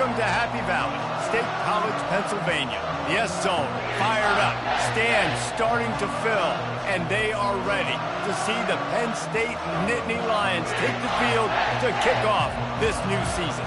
Welcome to Happy Valley, State College, Pennsylvania. The S-Zone fired up, stands starting to fill, and they are ready to see the Penn State Nittany Lions take the field to kick off this new season.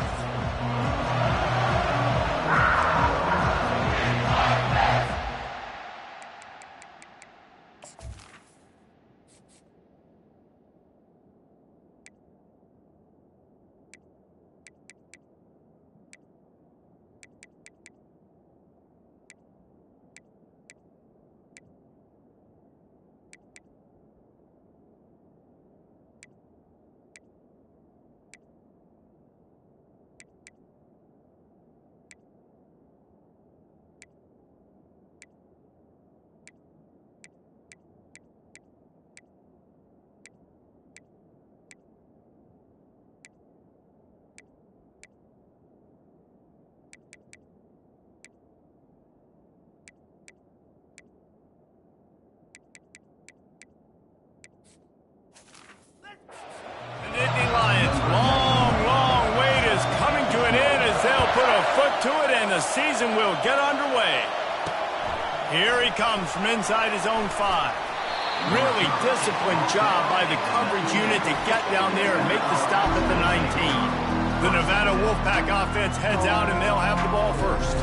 The season will get underway. Here he comes from inside his own 5. Really disciplined job by the coverage unit to get down there and make the stop at the 19. The Nevada Wolfpack offense heads out and they'll have the ball first.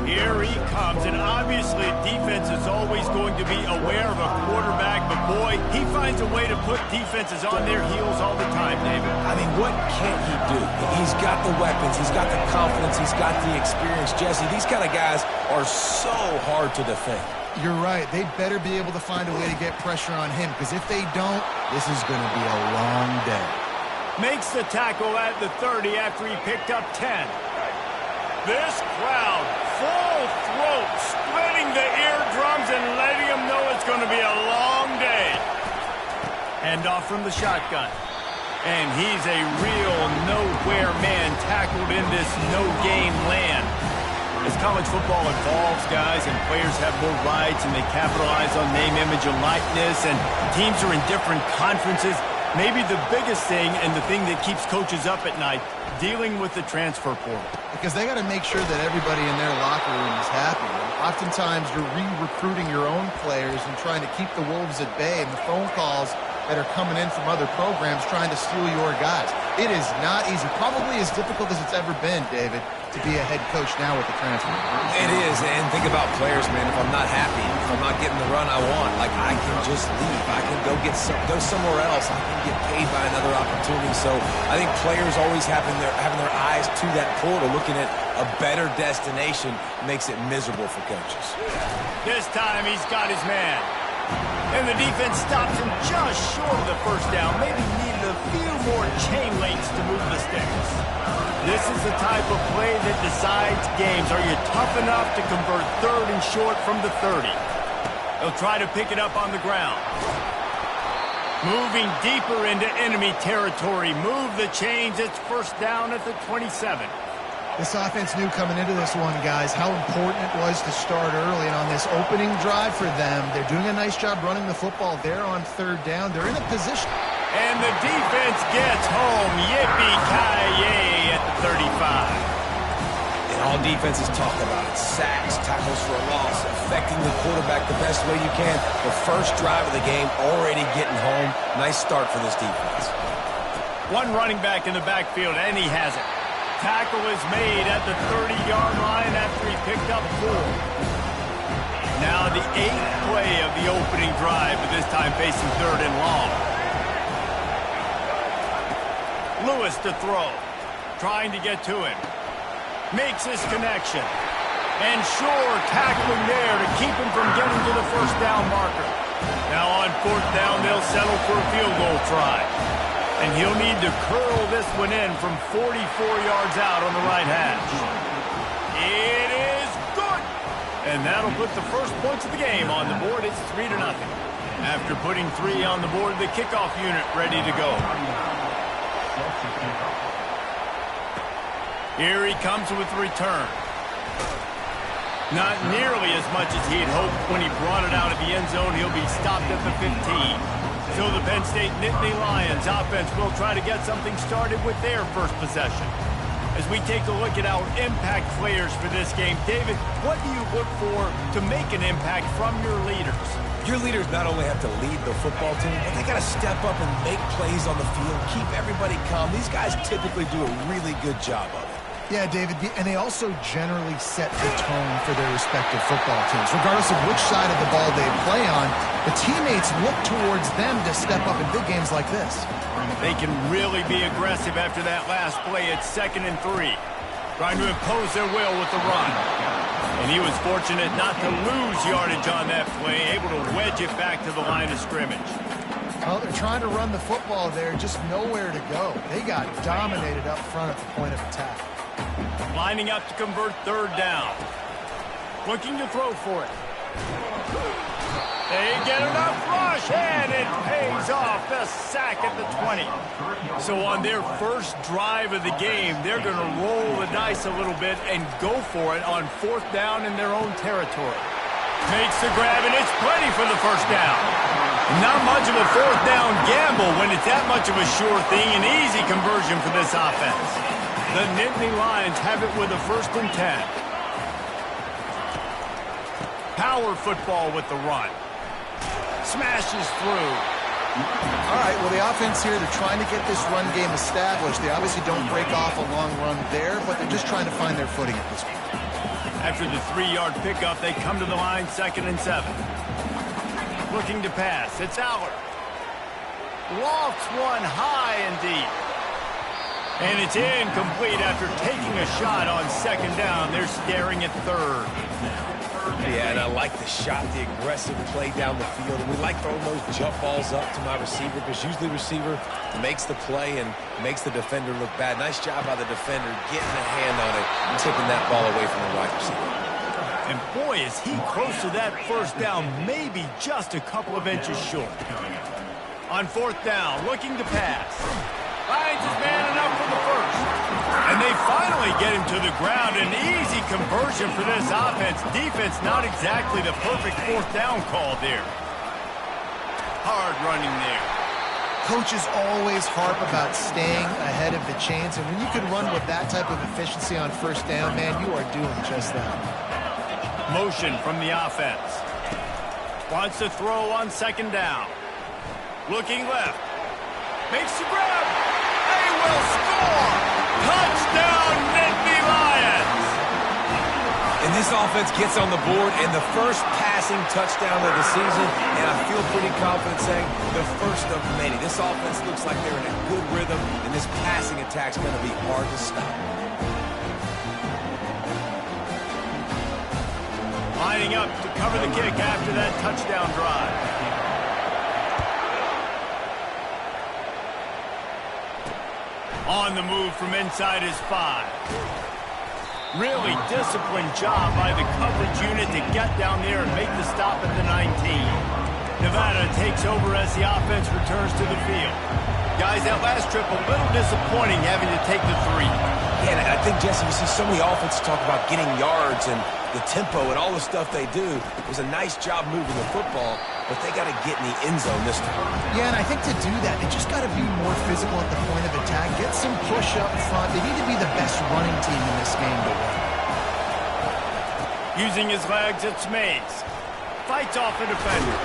Here he comes, and obviously defense is always going to be aware of a quarterback, but boy, he finds a way to put defenses on their heels all the time, David. I mean, what can't he do? He's got the weapons, he's got the confidence, he's got the experience. Jesse, these kind of guys are so hard to defend. You're right. They better be able to find a way to get pressure on him, because if they don't, this is going to be a long day. Makes the tackle at the 30 after he picked up 10. This crowd, full throat, splitting the eardrums and letting them know it's going to be a long day. Hand off from the shotgun. And he's a real nowhere man tackled in this no-game land. As college football evolves, guys, and players have more rights and they capitalize on name, image, and likeness, and teams are in different conferences, maybe the biggest thing and the thing that keeps coaches up at night, dealing with the transfer portal. Because they got to make sure that everybody in their locker room is happy. Oftentimes, you're re-recruiting your own players and trying to keep the Wolves at bay, and the phone calls that are coming in from other programs trying to steal your guys. It is not easy. Probably as difficult as it's ever been, David, to be a head coach now with the transfer. It is, and think about players, man. If I'm not happy, if I'm not getting the run I want, like, I can just leave. I can go somewhere else. I can get paid by another opportunity. So I think players always having their eyes to that portal, looking at a better destination, makes it miserable for coaches. This time he's got his man. And the defense stops him just short of the first down. Maybe needed a few more chain links to move the sticks. This is the type of play that decides games. Are you tough enough to convert 3rd and short from the 30? They'll try to pick it up on the ground. Moving deeper into enemy territory. Move the chains. It's first down at the 27. This offense knew coming into this one, guys, how important it was to start early. And on this opening drive for them, they're doing a nice job running the football. They're on 3rd down. They're in a position. And the defense gets home. Yippee-ki-yay at the 35. And all defenses talk about it. Sacks, tackles for a loss, affecting the quarterback the best way you can. The first drive of the game already getting home. Nice start for this defense. One running back in the backfield, and he has it. Tackle is made at the 30-yard line after he picked up 4. Now the 8th play of the opening drive, but this time facing 3rd and long. Lewis to throw. Trying to get to him. Makes his connection. And sure, tackling there to keep him from getting to the first down marker. Now on 4th down, they'll settle for a field goal try. And he'll need to curl this one in from 44 yards out on the right hash. It is good! And that'll put the first points of the game on the board. It's 3-0. After putting 3 on the board, the kickoff unit ready to go. Here he comes with the return. Not nearly as much as he had hoped when he brought it out of the end zone. He'll be stopped at the 15. So the Penn State Nittany Lions offense will try to get something started with their first possession. As we take a look at our impact players for this game, David, what do you look for to make an impact from your leaders? Your leaders not only have to lead the football team, but they got to step up and make plays on the field, keep everybody calm. These guys typically do a really good job of it. Yeah, David, and they also generally set the tone for their respective football teams. Regardless of which side of the ball they play on, the teammates look towards them to step up in big games like this. They can really be aggressive after that last play at 2nd and 3. Trying to impose their will with the run. And he was fortunate not to lose yardage on that play, able to wedge it back to the line of scrimmage. Well, they're trying to run the football there, just nowhere to go. They got dominated up front at the point of attack. Lining up to convert 3rd down. Looking to throw for it. They get enough rush, and it pays off the sack at the 20. So on their first drive of the game, they're going to roll the dice a little bit and go for it on 4th down in their own territory. Makes the grab, and it's plenty for the 1st down. Not much of a 4th down gamble when it's that much of a sure thing, an easy conversion for this offense. The Nittany Lions have it with a 1st and 10. Power football with the run. Smashes through. All right, well, the offense here, they're trying to get this run game established. They obviously don't break off a long run there, but they're just trying to find their footing at this point. After the 3-yard pickup, they come to the line 2nd and 7. Looking to pass. It's Aller. Lofts one high and deep. And it's incomplete after taking a shot on 2nd down. They're staring at 3rd. Yeah, and I like the shot, the aggressive play down the field. And we like throwing those jump balls up to my receiver because usually the receiver makes the play and makes the defender look bad. Nice job by the defender getting a hand on it and tipping that ball away from the wide receiver. And boy, is he close to that 1st down, maybe just a couple of inches short. On 4th down, looking to pass. Finds his man enough for the 1st. And they finally get him to the ground. An easy conversion for this offense. Defense not exactly the perfect 4th down call there. Hard running there. Coaches always harp about staying ahead of the chains, and when you can run with that type of efficiency on 1st down, man, you are doing just that. Motion from the offense. Wants to throw on 2nd down. Looking left. Makes the grab. They will score. Touchdown, Nittany Lions. And this offense gets on the board and the first passing touchdown of the season, and I feel pretty confident saying the first of many. This offense looks like they're in a good rhythm, and this passing attack's going to be hard to stop. Lining up to cover the kick after that touchdown drive. On the move from inside his 5. Really disciplined job by the coverage unit to get down there and make the stop at the 19. Nevada takes over as the offense returns to the field. Guys, that last trip a little disappointing having to take the 3. Yeah, and I think, Jesse, you see so many offenses talk about getting yards and the tempo and all the stuff they do. It was a nice job moving the football, but they got to get in the end zone this time. Yeah, and I think to do that, they just got to be more physical at the point of attack, get some push up front. They need to be the best running team in this game to win. Using his legs, it's Mays. Fights off a defender.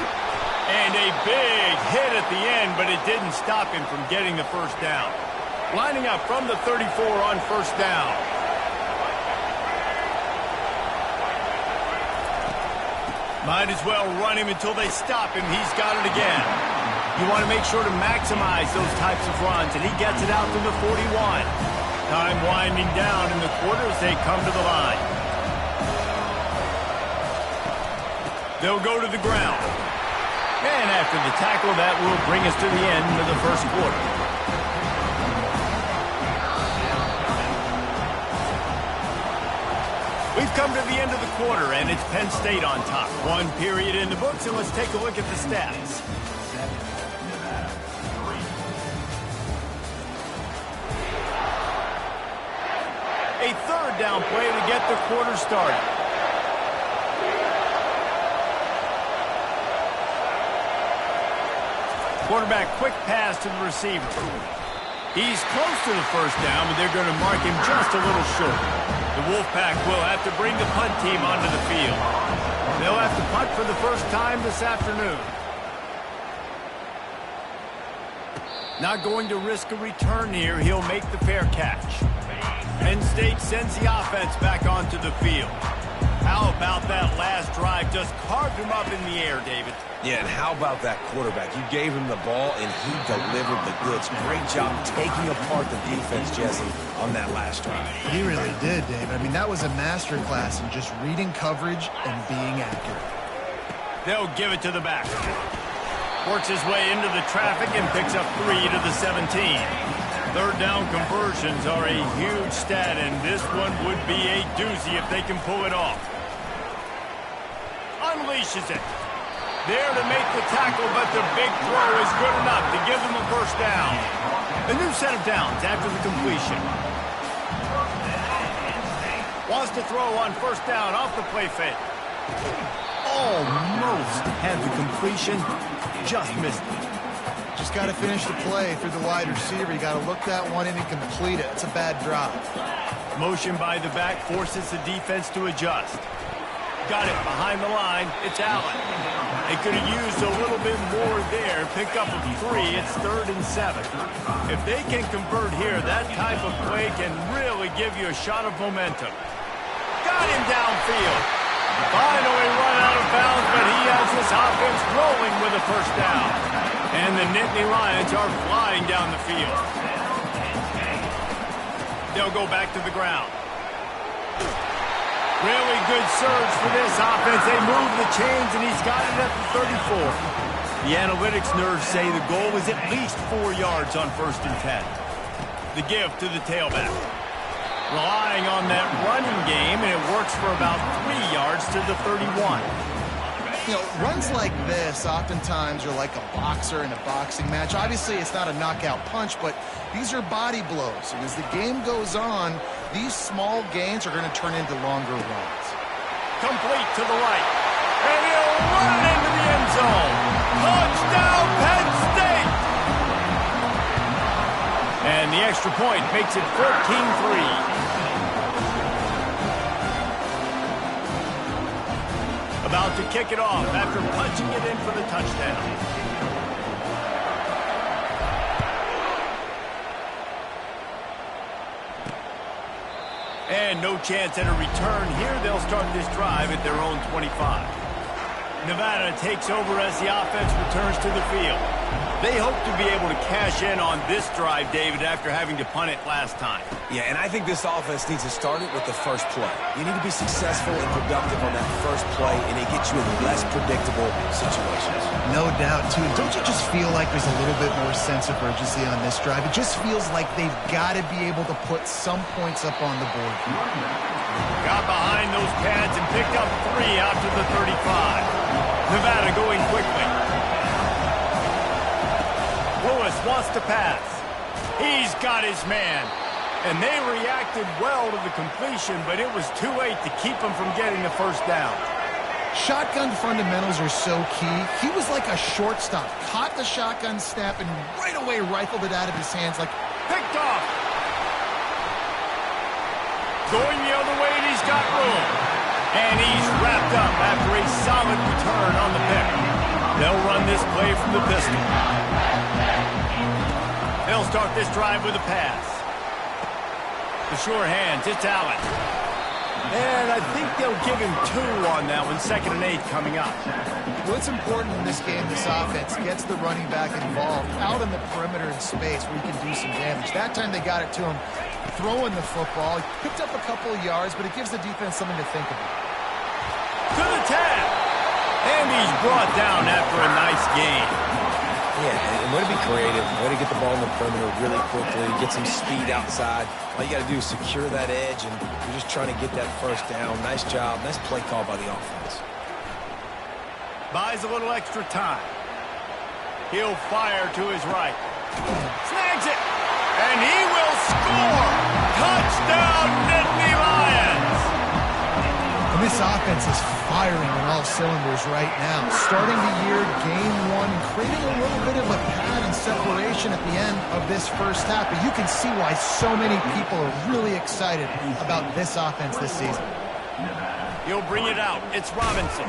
And a big hit at the end, but it didn't stop him from getting the 1st down. Lining up from the 34 on 1st down. Might as well run him until they stop him. He's got it again. You want to make sure to maximize those types of runs, and he gets it out to the 41. Time winding down in the quarter as they come to the line. They'll go to the ground. And after the tackle, that will bring us to the end of the 1st quarter. We've come to the end of the quarter, and it's Penn State on top. 1 period in the books, and let's take a look at the stats. A 3rd down play to get the quarter started. Quarterback, quick pass to the receiver. He's close to the first down, but they're going to mark him just a little short. The Wolfpack will have to bring the punt team onto the field. They'll have to punt for the first time this afternoon. Not going to risk a return here. He'll make the fair catch. Penn State sends the offense back onto the field. How about that last drive? Just carved him up in the air, David. Yeah, and how about that quarterback? You gave him the ball, and he delivered the goods. Great job taking apart the defense, Jesse, on that last drive. He really did, Dave. I mean, that was a masterclass in just reading coverage and being accurate. They'll give it to the back. Works his way into the traffic and picks up 3 to the 17. Third down conversions are a huge stat, and this one would be a doozy if they can pull it off. Unleashes it. There to make the tackle, but the big throw is good enough to give them a first down. A new set of downs after the completion. Wants to throw on first down off the play fake. Almost had the completion, just missed it. Just got to finish the play through the wide receiver. You got to look that one in and complete it. It's a bad drop. Motion by the back forces the defense to adjust. Got it behind the line. It's Allen. They could have used a little bit more there. Picked up a 3. It's 3rd and 7. If they can convert here, that type of play can really give you a shot of momentum. Got him downfield. Finally run out of bounds, but he has his offense rolling with a first down. And the Nittany Lions are flying down the field. They'll go back to the ground. Really good surge for this offense. They move the chains, and he's got it at the 34. The analytics nerds say the goal is at least 4 yards on 1st and 10. The give to the tailback. Relying on that running game, and it works for about 3 yards to the 31. You know, runs like this oftentimes are like a boxer in a boxing match. Obviously, it's not a knockout punch, but these are body blows. And as the game goes on, these small gains are going to turn into longer runs. Complete to the right. And he'll run it into the end zone. Touchdown, Penn State! And the extra point makes it 14-3. About to kick it off after punching it in for the touchdown. And no chance at a return here. They'll start this drive at their own 25. Nevada takes over as the offense returns to the field. They hope to be able to cash in on this drive, David, after having to punt it last time. Yeah, and I think this offense needs to start it with the first play. You need to be successful and productive on that first play, and it gets you in less predictable situations. No doubt, too. Don't you just feel like there's a little bit more sense of urgency on this drive? It just feels like they've got to be able to put some points up on the board. Got behind those pads and picked up 3 out to the 35. Nevada going quickly. Lewis wants to pass. He's got his man. And they reacted well to the completion, but it was too late to keep him from getting the first down. Shotgun fundamentals are so key. He was like a shortstop. Caught the shotgun snap and right away rifled it out of his hands like... Picked off. Going the other way, and he's got room. And he's wrapped up after a solid return on the pick. They'll run this play from the pistol. They'll start this drive with a pass. The sure hands, it's Allen. And I think they'll give him 2 on that one. 2nd and 8 coming up. What's important in this game, this offense gets the running back involved out in the perimeter in space where he can do some damage. That time they got it to him throwing the football. He picked up a couple of yards, but it gives the defense something to think about. To the tag. And he's brought down after a nice game. Yeah, and way to be creative, way to get the ball in the perimeter really quickly, get some speed outside. All you got to do is secure that edge, and you're just trying to get that first down. Nice job. Nice play call by the offense. Buys a little extra time. He'll fire to his right. Snags it. And he will score. Touchdown, Nittany Lions. And this offense is firing on all cylinders right now. Starting the year, game 1, creating a little bit of a pad and separation at the end of this first half, but you can see why so many people are really excited about this offense this season. He'll bring it out. It's Robinson.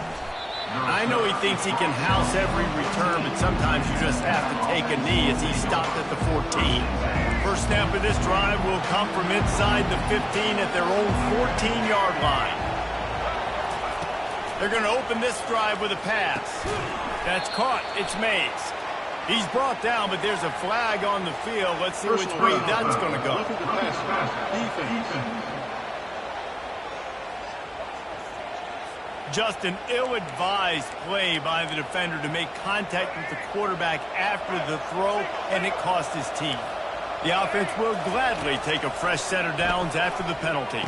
I know he thinks he can house every return, but sometimes you just have to take a knee as he stopped at the 14. First snap of this drive will come from inside the 15 at their own 14-yard line. They're going to open this drive with a pass. That's caught. It's Mays. He's brought down, but there's a flag on the field. Let's see which way that's going to go. Just an ill-advised play by the defender to make contact with the quarterback after the throw, and it cost his team. The offense will gladly take a fresh set of downs after the penalty.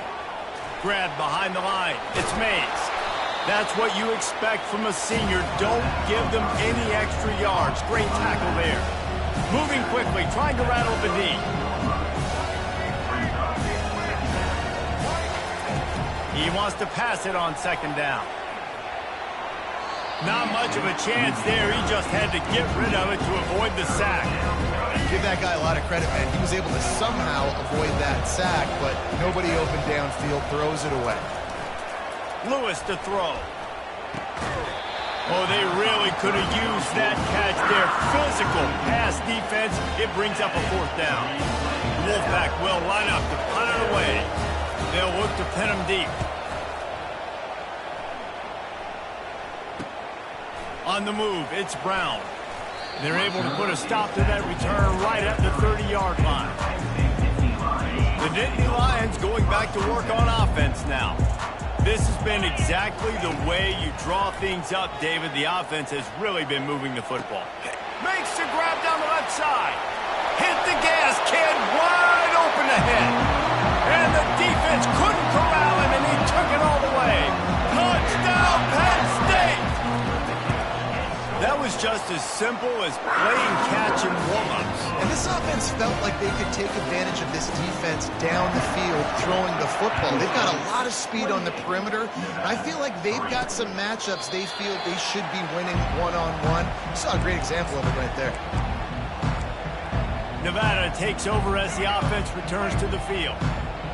Grabbed behind the line. It's Mays. That's what you expect from a senior. Don't give them any extra yards. Great tackle there. Moving quickly, trying to rattle the D. He wants to pass it on second down. Not much of a chance there. He just had to get rid of it to avoid the sack. Give that guy a lot of credit, man. He was able to somehow avoid that sack, but nobody open downfield, throws it away. Lewis to throw. Oh, they really could have used that catch there. Physical pass defense. It brings up a fourth down. Wolfpack will line up to punt it away. They'll look to pin him deep. On the move, it's Brown. They're able to put a stop to that return right at the 30-yard line. The Nittany Lions going back to work on offense now. This has been exactly the way you draw things up, David. The offense has really been moving the football. Makes the grab down the left side. Hit the gas, kid. Wide open ahead. And the defense couldn't corral him, and he took it all the way. Touchdown, Penn State! That was just as simple as playing catch and warm-ups. And this offense felt like they could take advantage of this defense down the field throwing the football. They've got a lot of speed on the perimeter. I feel like they've got some matchups they feel they should be winning one-on-one. You saw a great example of it right there. Nevada takes over as the offense returns to the field.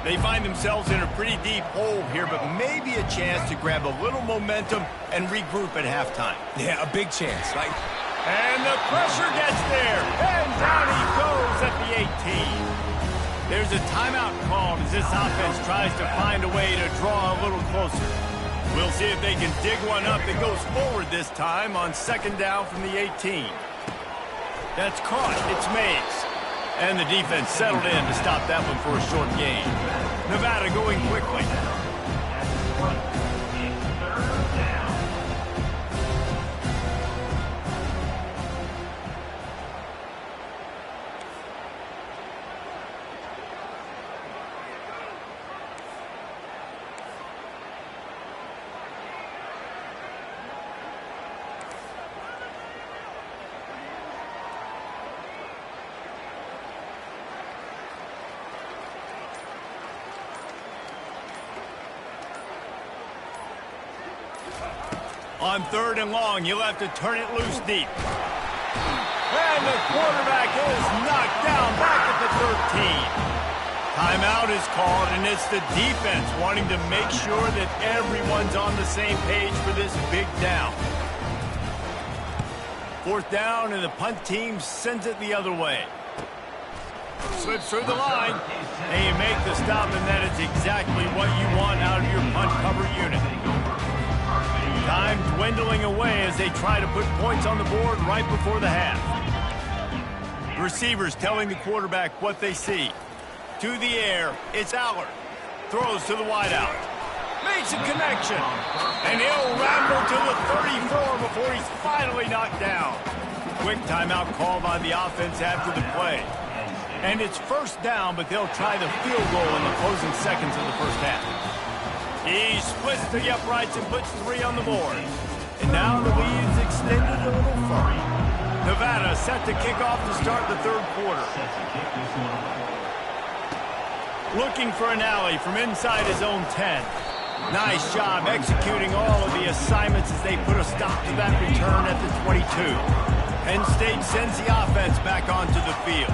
They find themselves in a pretty deep hole here, but maybe a chance to grab a little momentum and regroup at halftime. Yeah, a big chance. And the pressure gets there. And down he goes at the 18. There's a timeout called as this offense tries to find a way to draw a little closer. We'll see if they can dig one up that goes forward this time on second down from the 18. That's caught. It's Mays. And the defense settled in to stop that one for a short gain. Nevada going quickly. On third and long, you'll have to turn it loose deep. And the quarterback is knocked down back at the 13. Timeout is called, and it's the defense wanting to make sure that everyone's on the same page for this big down. Fourth down, and the punt team sends it the other way. Slips through the line, and you make the stop, and that is exactly what you want out of your punt cover unit. Time dwindling away as they try to put points on the board right before the half. Receivers telling the quarterback what they see. To the air, it's Allard. Throws to the wideout. Makes a connection. And he'll ramble to the 34 before he's finally knocked down. Quick timeout called on the offense after the play. And it's first down, but they'll try the field goal in the closing seconds of the first half. He splits the uprights and puts 3 on the board. And now the lead is extended a little further. Nevada set to kick off to start the third quarter. Looking for an alley from inside his own 10. Nice job executing all of the assignments as they put a stop to that return at the 22. Penn State sends the offense back onto the field.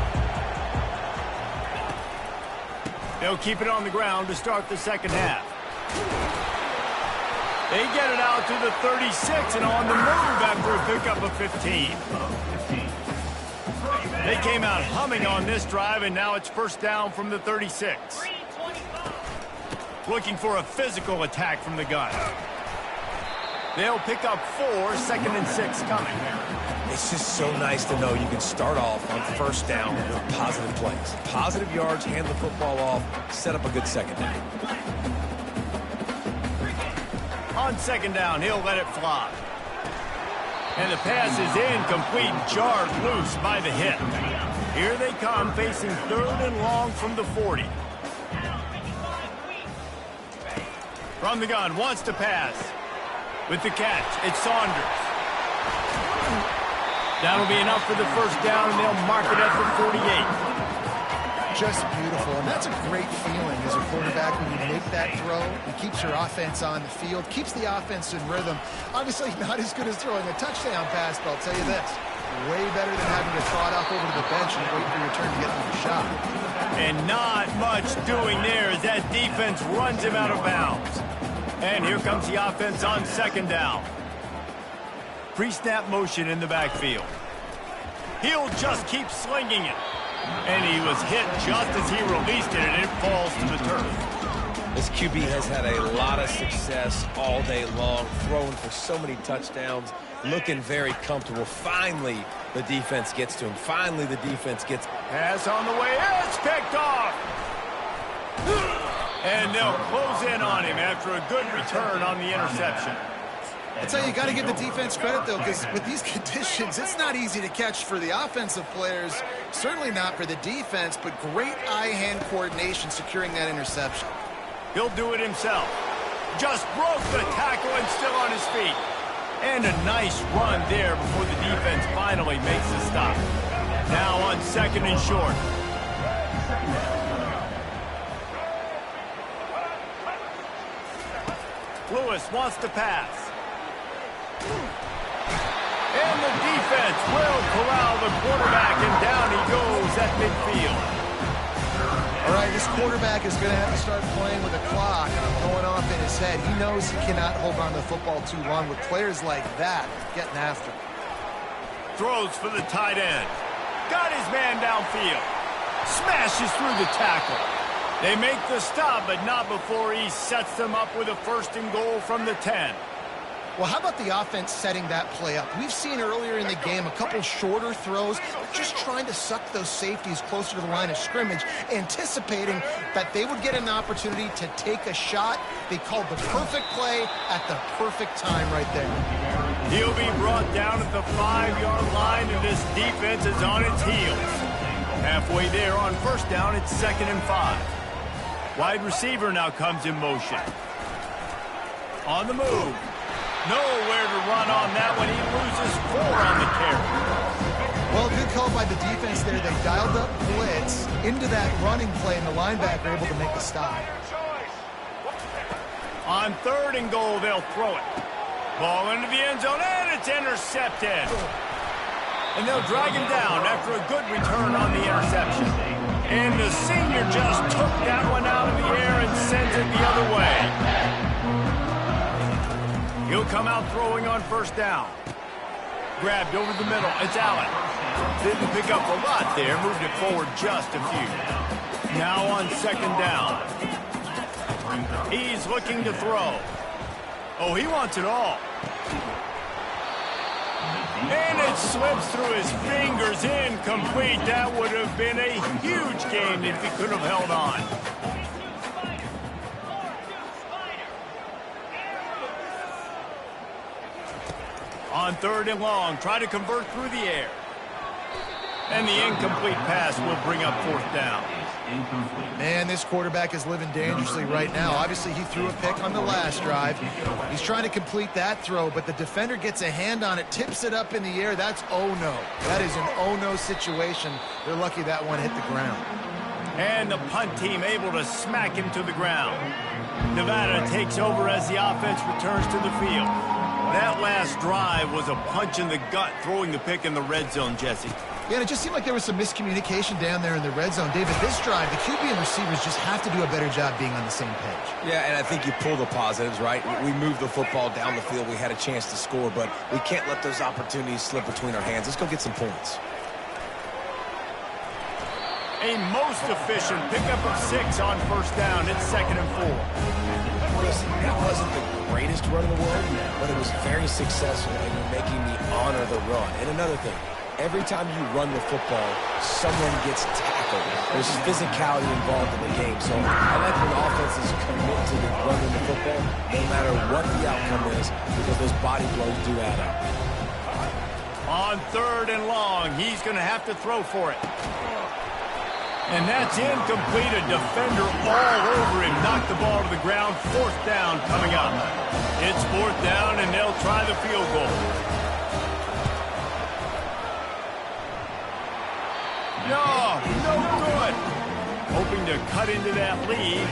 They'll keep it on the ground to start the second half. They get it out to the 36 and on the move after a pickup of 15. They came out humming on this drive, and now it's first down from the 36. Looking for a physical attack from the gun. They'll pick up 4, second and 6 coming. It's just so nice to know you can start off on first down with positive plays. Positive yards, hand the football off, set up a good second down. On second down, he'll let it fly. And the pass is incomplete, jarred loose by the hit. Here they come, facing third and long from the 40. From the gun, wants to pass. With the catch, it's Saunders. That'll be enough for the first down, and they'll mark it at the 48. Just beautiful, and that's a great feeling as a quarterback when you make that throw. It keeps your offense on the field, keeps the offense in rhythm. Obviously not as good as throwing a touchdown pass, but I'll tell you this, way better than having to trot off over to the bench and wait for your turn to get another shot. And not much doing there as that defense runs him out of bounds. And here comes the offense on second down. Pre-snap motion in the backfield. He'll just keep slinging it. And he was hit just as he released it, and it falls to the turf. This QB has had a lot of success all day long, throwing for so many touchdowns, looking very comfortable. Finally, the defense gets to him. Finally, the defense gets... Pass on the way. It's picked off. And they'll close in on him after a good return on the interception. I tell you got to give the defense credit, though, because with these conditions, it's not easy to catch for the offensive players, certainly not for the defense, but great eye-hand coordination securing that interception. He'll do it himself. Just broke the tackle and still on his feet. And a nice run there before the defense finally makes the stop. Now on second and short. Lewis wants to pass. And the defense will corral the quarterback, and down he goes at midfield. All right, this quarterback is going to have to start playing with a clock going off in his head. He knows he cannot hold on to the football too long with players like that getting after him. Throws for the tight end. Got his man downfield. Smashes through the tackle. They make the stop, but not before he sets them up with a first and goal from the 10. Well, how about the offense setting that play up? We've seen earlier in the game a couple shorter throws, just trying to suck those safeties closer to the line of scrimmage, anticipating that they would get an opportunity to take a shot. They called the perfect play at the perfect time right there. He'll be brought down at the 5-yard line, and this defense is on its heels. Halfway there on first down, it's second and 5. Wide receiver now comes in motion. On the move. Nowhere to run on that one. He loses 4 on the carry. Well, good call by the defense there. They dialed up blitz into that running play, and the linebacker able to make the stop. On third and goal, they'll throw it. Ball into the end zone, and it's intercepted. And they'll drag him down after a good return on the interception. And the senior just took that one out of the air and sends it the other way. He'll come out throwing on first down. Grabbed over the middle. It's Allen. Didn't pick up a lot there. Moved it forward just a few. Now on second down. He's looking to throw. Oh, he wants it all. And it slips through his fingers. Incomplete. That would have been a huge gain if he could have held on. On third and long, try to convert through the air. And the incomplete pass will bring up fourth down. Man, this quarterback is living dangerously right now. Obviously, he threw a pick on the last drive. He's trying to complete that throw, but the defender gets a hand on it, tips it up in the air. That's oh-no. That is an oh-no situation. They're lucky that one hit the ground. And the punt team able to smack him to the ground. Nevada takes over as the offense returns to the field. That last drive was a punch in the gut, throwing the pick in the red zone, Jesse. Yeah, and it just seemed like there was some miscommunication down there in the red zone. David, this drive, the QB and receivers just have to do a better job being on the same page. Yeah, and I think you pull the positives, right? We moved the football down the field. We had a chance to score, but we can't let those opportunities slip between our hands. Let's go get some points. A most efficient pickup of 6 on first down. It's 2nd and 4. Listen, that wasn't the greatest run in the world, but it was very successful, and you're making me honor the run. And another thing, every time you run the football, someone gets tackled. There's physicality involved in the game. So I like when offenses commit to running the football, no matter what the outcome is, because those body blows do add up. On 3rd and long, he's going to have to throw for it. And that's incomplete. A defender all over him. Knocked the ball to the ground. 4th down coming up. It's 4th down, and they'll try the field goal. No good. Hoping to cut into that lead.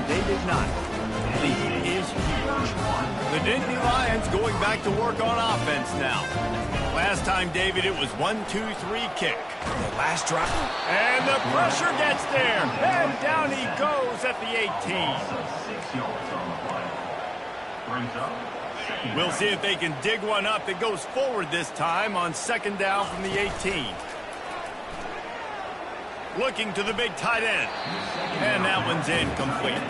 They did not. The lead is huge. The Nittany Lions going back to work on offense now. Last time, David, it was 1-2-3 kick. The last drive. And the pressure gets there. And down he goes at the 18. We'll see if they can dig one up that goes forward this time on 2nd down from the 18. Looking to the big tight end. And that one's incomplete.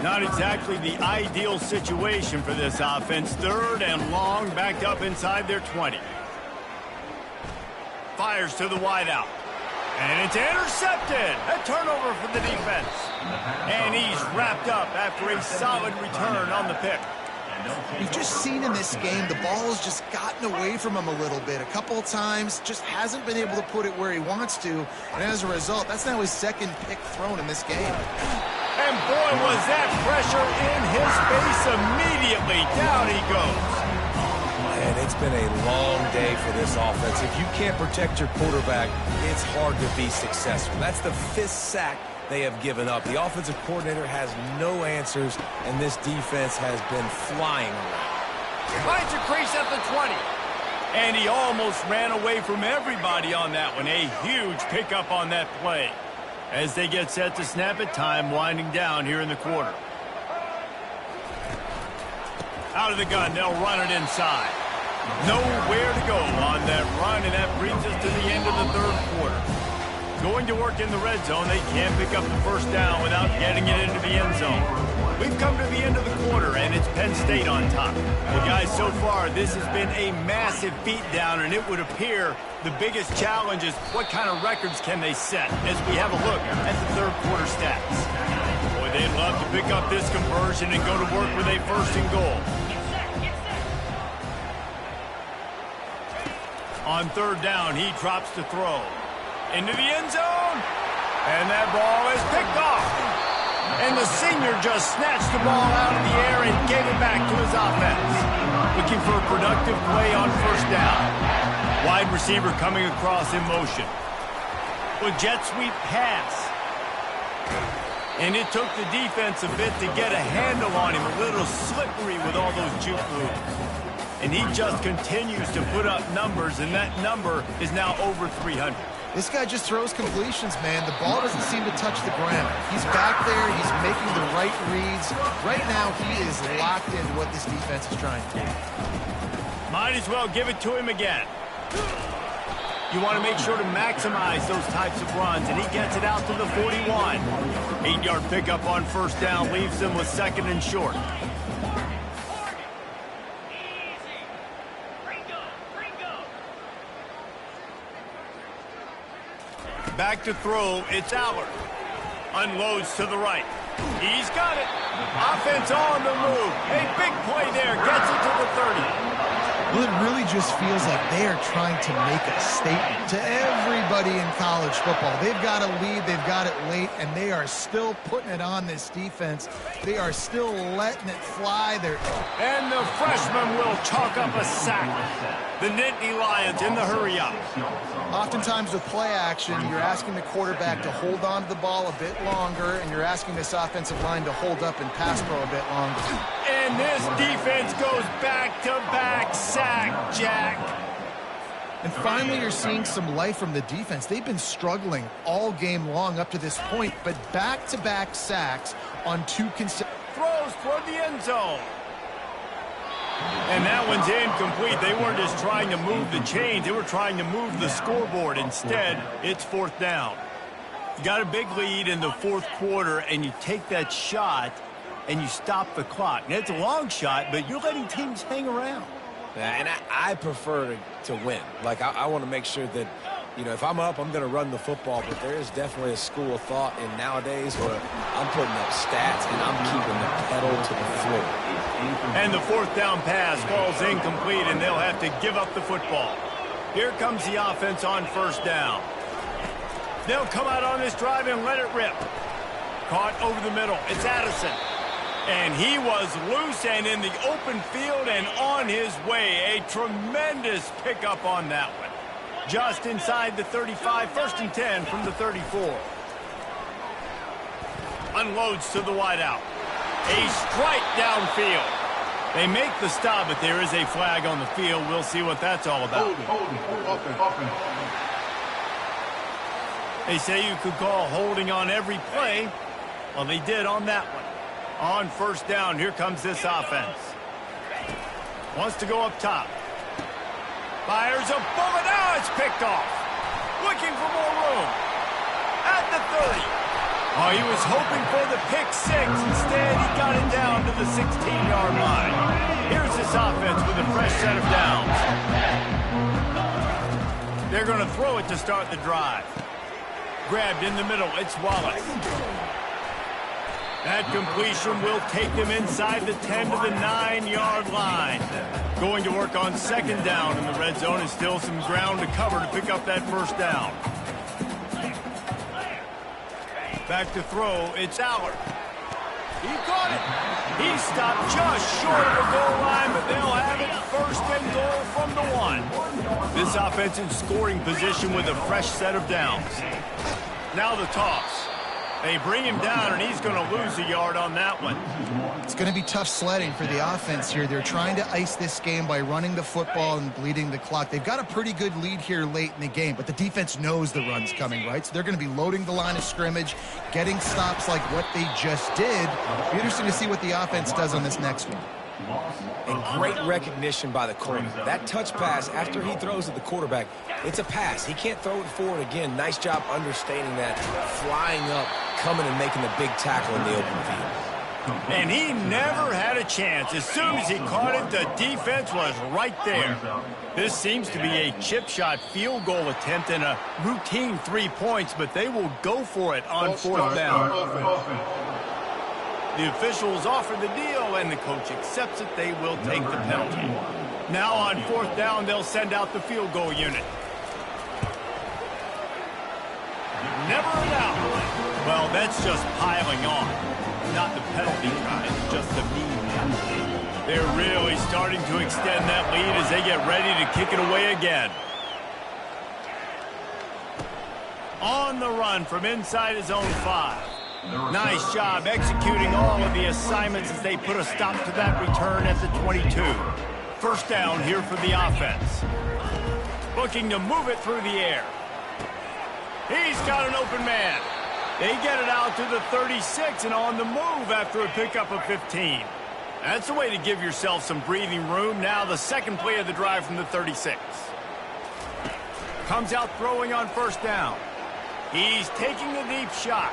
Not exactly the ideal situation for this offense. 3rd and long, backed up inside their 20. Fires to the wideout. And it's intercepted. A turnover for the defense. And he's wrapped up after a solid return on the pick. You've just seen in this game, the ball has just gotten away from him a little bit. A couple of times, just hasn't been able to put it where he wants to. And as a result, that's now his 2nd pick thrown in this game. And boy, was that pressure in his face immediately. Down he goes. And it's been a long day for this offense. If you can't protect your quarterback, it's hard to be successful. That's the 5th sack they have given up. The offensive coordinator has no answers, and this defense has been flying around. Finds a crease at the 20. And he almost ran away from everybody on that one. A huge pickup on that play. As they get set to snap it, time winding down here in the quarter. Out of the gun, they'll run it inside. Nowhere to go on that run, and that brings us to the end of the 3rd quarter. Going to work in the red zone, they can't pick up the first down without getting it into the end zone. We've come to the end of the quarter, and it's Penn State on top. Well, guys, so far, this has been a massive beatdown, and it would appear the biggest challenge is what kind of records can they set as we have a look at the 3rd quarter stats. Boy, they'd love to pick up this conversion and go to work with a 1st and goal. On 3rd down, he drops to throw. Into the end zone. And that ball is picked off. And the senior just snatched the ball out of the air and gave it back to his offense. Looking for a productive play on 1st down. Wide receiver coming across in motion. With jet sweep pass. And it took the defense a bit to get a handle on him. A little slippery with all those juke moves. And he just continues to put up numbers, and that number is now over 300. This guy just throws completions, man. The ball doesn't seem to touch the ground. He's back there. He's making the right reads. Right now, he is locked into what this defense is trying to do. Might as well give it to him again. You want to make sure to maximize those types of runs, and he gets it out to the 41. 8-yard pickup on 1st down leaves them with 2nd and short. Back to throw, it's Allard. Unloads to the right. He's got it. Offense on the move. A big play there. Gets it to the 30. Well, it really just feels like they are trying to make a statement to everybody in college football. They've got a lead, they've got it late, and they are still putting it on this defense. They are still letting it fly. And the freshman will chalk up a sack. The Nittany Lions in the hurry-up. Oftentimes with play action, you're asking the quarterback to hold on to the ball a bit longer, and you're asking this offensive line to hold up and pass pro a bit longer. And this defense goes back-to-back sack, Jack. And finally, you're seeing some life from the defense. They've been struggling all game long up to this point, but back-to-back sacks on two consecutive throws toward the end zone. And that one's incomplete. They weren't just trying to move the chains. They were trying to move the scoreboard. Instead, it's fourth down. You got a big lead in the fourth quarter, and you take that shot, and you stop the clock. And it's a long shot, but you're letting teams hang around. Yeah, and I prefer to win. Like, I want to make sure that, you know, if I'm up, I'm going to run the football. But there is definitely a school of thought in nowadays where I'm putting up stats and I'm keeping the pedal to the floor. And the fourth down pass falls incomplete, and they'll have to give up the football. Here comes the offense on first down. They'll come out on this drive and let it rip. Caught over the middle. It's Addison. And he was loose and in the open field and on his way. A tremendous pickup on that one. Just inside the 35, 1st and 10 from the 34. Unloads to the wideout. A strike downfield. They make the stop, but there is a flag on the field. We'll see what that's all about. Open. They say you could call holding on every play. Well, they did on that one. On first down, here comes this offense. Wants to go up top. Fires a bullet. Now it's picked off. Looking for more room. At the 30. Oh, he was hoping for the pick six. Instead, he got it down to the 16-yard line. Here's this offense with a fresh set of downs. They're going to throw it to start the drive. Grabbed in the middle. It's Wallace. That completion will take them inside the 10 to the 9-yard line. Going to work on second down in the red zone, and still some ground to cover to pick up that first down. Back to throw, it's Allard. He caught it. He stopped just short of the goal line, but they'll have it first and goal from the 1. This offense in scoring position with a fresh set of downs. Now the toss. They bring him down, and he's going to lose a yard on that one. It's going to be tough sledding for the offense here. They're trying to ice this game by running the football and bleeding the clock. They've got a pretty good lead here late in the game, but the defense knows the run's coming, right? So they're going to be loading the line of scrimmage, getting stops like what they just did. It'll be interesting to see what the offense does on this next one. And great recognition by the corner. That touch pass, after he throws at the quarterback, it's a pass. He can't throw it forward again. Nice job understanding that, flying up, coming and making the big tackle in the open field. And he never had a chance. As soon as he caught it, the defense was right there. This seems to be a chip shot field goal attempt and a routine 3 points, but they will go for it on fourth down. The officials offer the deal, and the coach accepts it. They will take the penalty. Now on fourth down, they'll send out the field goal unit. Never an out. Well, that's just piling on. Not the penalty kind, just the mean penalty. They're really starting to extend that lead as they get ready to kick it away again. On the run from inside his own 5. Nice job executing all of the assignments as they put a stop to that return at the 22. First down here for the offense. Looking to move it through the air. He's got an open man. They get it out to the 36 and on the move after a pickup of 15. That's the way to give yourself some breathing room. Now the second play of the drive from the 36. Comes out throwing on first down. He's taking the deep shot.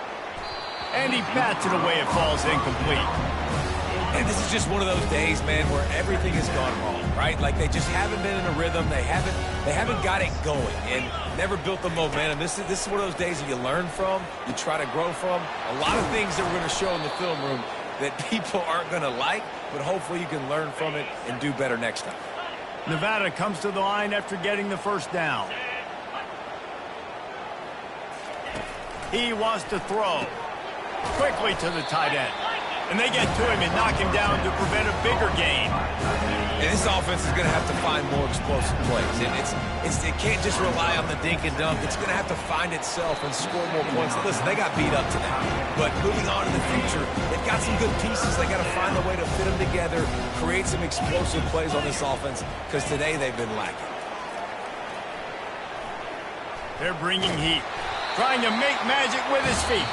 And he bats it away. It falls incomplete. And this is just one of those days, man, where everything has gone wrong, right? Like they just haven't been in a rhythm. They haven't got it going and never built the momentum. This is one of those days that you learn from, you try to grow from. A lot of things that we're going to show in the film room that people aren't going to like, but hopefully you can learn from it and do better next time. Nevada comes to the line after getting the first down. He wants to throw. Quickly to the tight end. And they get to him and knock him down to prevent a bigger gain. And this offense is going to have to find more explosive plays. And it can't just rely on the dink and dunk. It's going to have to find itself and score more points. Listen, they got beat up today. But moving on in the future, they've got some good pieces. They got to find a way to fit them together, create some explosive plays on this offense, because today they've been lacking. They're bringing heat, trying to make magic with his feet.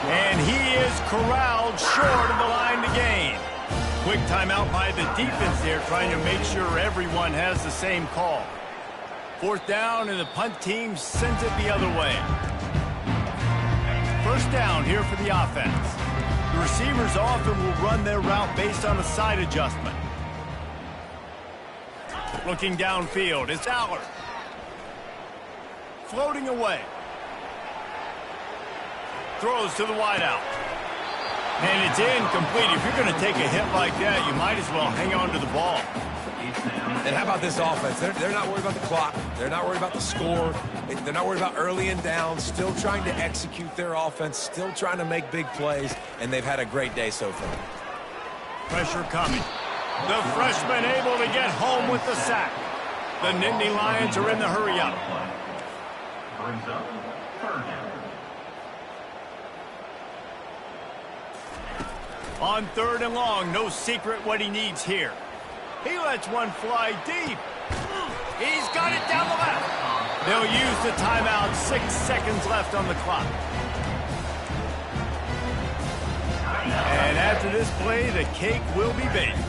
And he is corralled short of the line to gain. Quick timeout by the defense there, trying to make sure everyone has the same call. Fourth down, and the punt team sends it the other way. First down here for the offense. The receivers often will run their route based on a side adjustment. Looking downfield, it's Allard. Floating away. Throws to the wideout. And it's incomplete. If you're going to take a hit like that, you might as well hang on to the ball. And how about this offense? They're not worried about the clock. They're not worried about the score. They're not worried about early and down. Still trying to execute their offense. Still trying to make big plays. And they've had a great day so far. Pressure coming. The freshman able to get home with the sack. The Nittany Lions are in the hurry-up. Brings up third down. On third and long, no secret what he needs here. He lets one fly deep. He's got it down the left. They'll use the timeout. 6 seconds left on the clock. And after this play, the cake will be baked.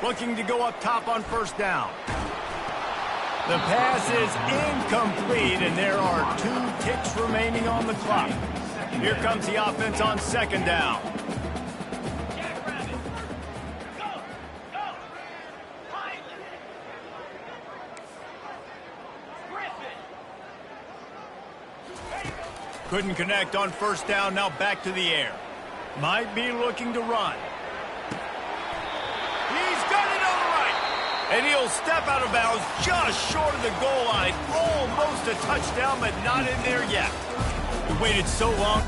Looking to go up top on first down. The pass is incomplete, and there are 2 ticks remaining on the clock. Here comes the offense on second down. Couldn't connect on first down, now back to the air. Might be looking to run. And he'll step out of bounds just short of the goal line. Almost a touchdown, but not in there yet. He waited so long.